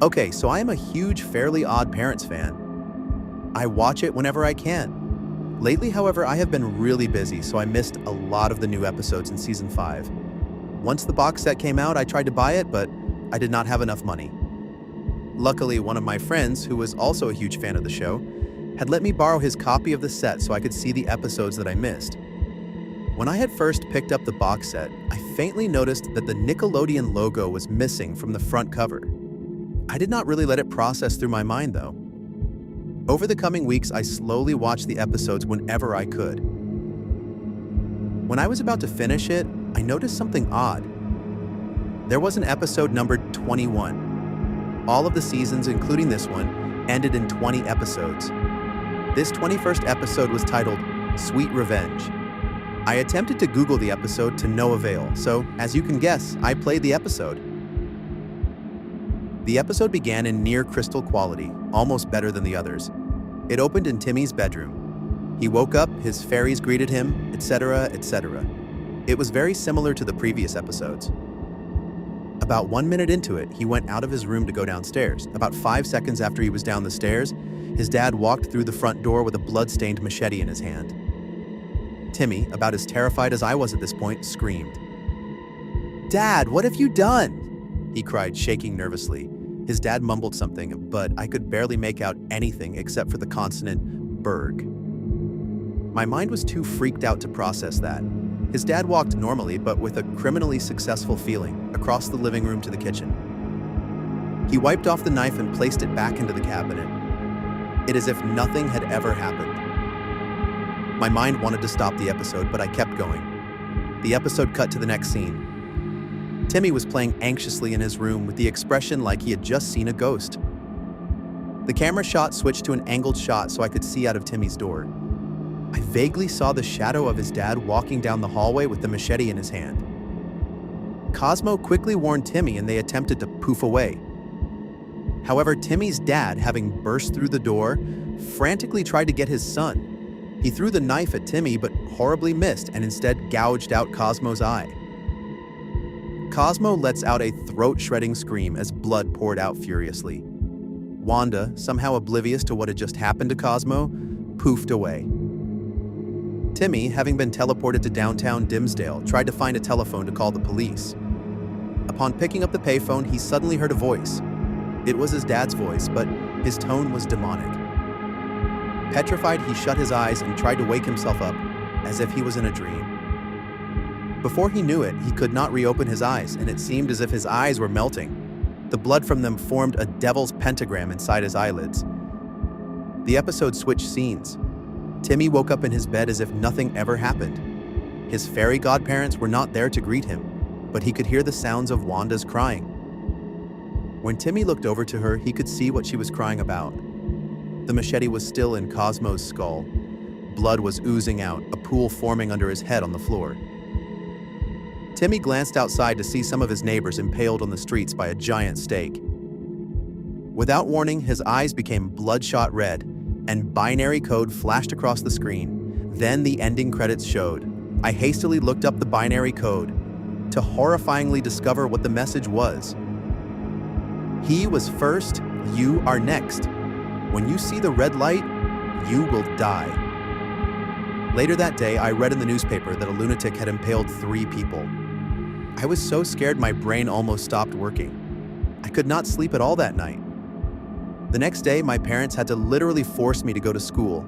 Okay, so I am a huge Fairly Odd Parents fan. I watch it whenever I can. Lately, however, I have been really busy, so I missed a lot of the new episodes in Season 5. Once the box set came out, I tried to buy it, but I did not have enough money. Luckily, one of my friends, who was also a huge fan of the show, had let me borrow his copy of the set so I could see the episodes that I missed. When I had first picked up the box set, I faintly noticed that the Nickelodeon logo was missing from the front cover. I did not really let it process through my mind, though. Over the coming weeks, I slowly watched the episodes whenever I could. When I was about to finish it, I noticed something odd. There was an episode numbered 21. All of the seasons, including this one, ended in 20 episodes. This 21st episode was titled Sweet Revenge. I attempted to Google the episode to no avail, so as you can guess, I played the episode. The episode began in near crystal quality, almost better than the others. It opened in Timmy's bedroom. He woke up, his fairies greeted him, etc., etc. It was very similar to the previous episodes. About 1 minute into it, he went out of his room to go downstairs. About 5 seconds after he was down the stairs, his dad walked through the front door with a blood-stained machete in his hand. Timmy, about as terrified as I was at this point, screamed. "Dad, what have you done?" he cried, shaking nervously. His dad mumbled something, but I could barely make out anything except for the consonant "Berg." My mind was too freaked out to process that. His dad walked normally, but with a criminally successful feeling, across the living room to the kitchen. He wiped off the knife and placed it back into the cabinet. It is as if nothing had ever happened. My mind wanted to stop the episode, but I kept going. The episode cut to the next scene. Timmy was playing anxiously in his room with the expression like he had just seen a ghost. The camera shot switched to an angled shot so I could see out of Timmy's door. I vaguely saw the shadow of his dad walking down the hallway with the machete in his hand. Cosmo quickly warned Timmy and they attempted to poof away. However, Timmy's dad, having burst through the door, frantically tried to get his son. He threw the knife at Timmy but horribly missed and instead gouged out Cosmo's eye. Cosmo lets out a throat-shredding scream as blood poured out furiously. Wanda, somehow oblivious to what had just happened to Cosmo, poofed away. Timmy, having been teleported to downtown Dimsdale, tried to find a telephone to call the police. Upon picking up the payphone, he suddenly heard a voice. It was his dad's voice, but his tone was demonic. Petrified, he shut his eyes and tried to wake himself up, as if he was in a dream. Before he knew it, he could not reopen his eyes, and it seemed as if his eyes were melting. The blood from them formed a devil's pentagram inside his eyelids. The episode switched scenes. Timmy woke up in his bed as if nothing ever happened. His fairy godparents were not there to greet him, but he could hear the sounds of Wanda's crying. When Timmy looked over to her, he could see what she was crying about. The machete was still in Cosmo's skull. Blood was oozing out, a pool forming under his head on the floor. Timmy glanced outside to see some of his neighbors impaled on the streets by a giant stake. Without warning, his eyes became bloodshot red, and binary code flashed across the screen. Then the ending credits showed. I hastily looked up the binary code to horrifyingly discover what the message was. He was first, you are next. When you see the red light, you will die. Later that day, I read in the newspaper that a lunatic had impaled 3 people. I was so scared my brain almost stopped working. I could not sleep at all that night. The next day, my parents had to literally force me to go to school.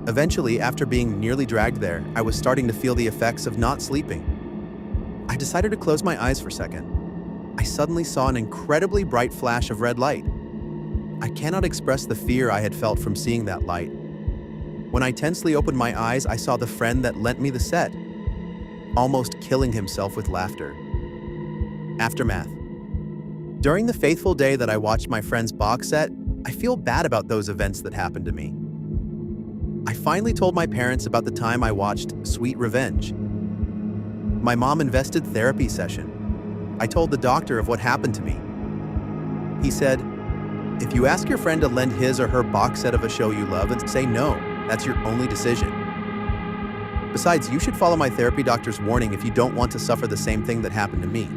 Eventually, after being nearly dragged there, I was starting to feel the effects of not sleeping. I decided to close my eyes for a second. I suddenly saw an incredibly bright flash of red light. I cannot express the fear I had felt from seeing that light. When I tensely opened my eyes, I saw the friend that lent me the set, almost killing himself with laughter. Aftermath. During the fateful day that I watched my friend's box set, I feel bad about those events that happened to me. I finally told my parents about the time I watched Sweet Revenge. My mom invested therapy session. I told the doctor of what happened to me. He said, "If you ask your friend to lend his or her box set of a show you love and say no, that's your only decision. Besides, you should follow my therapy doctor's warning if you don't want to suffer the same thing that happened to me."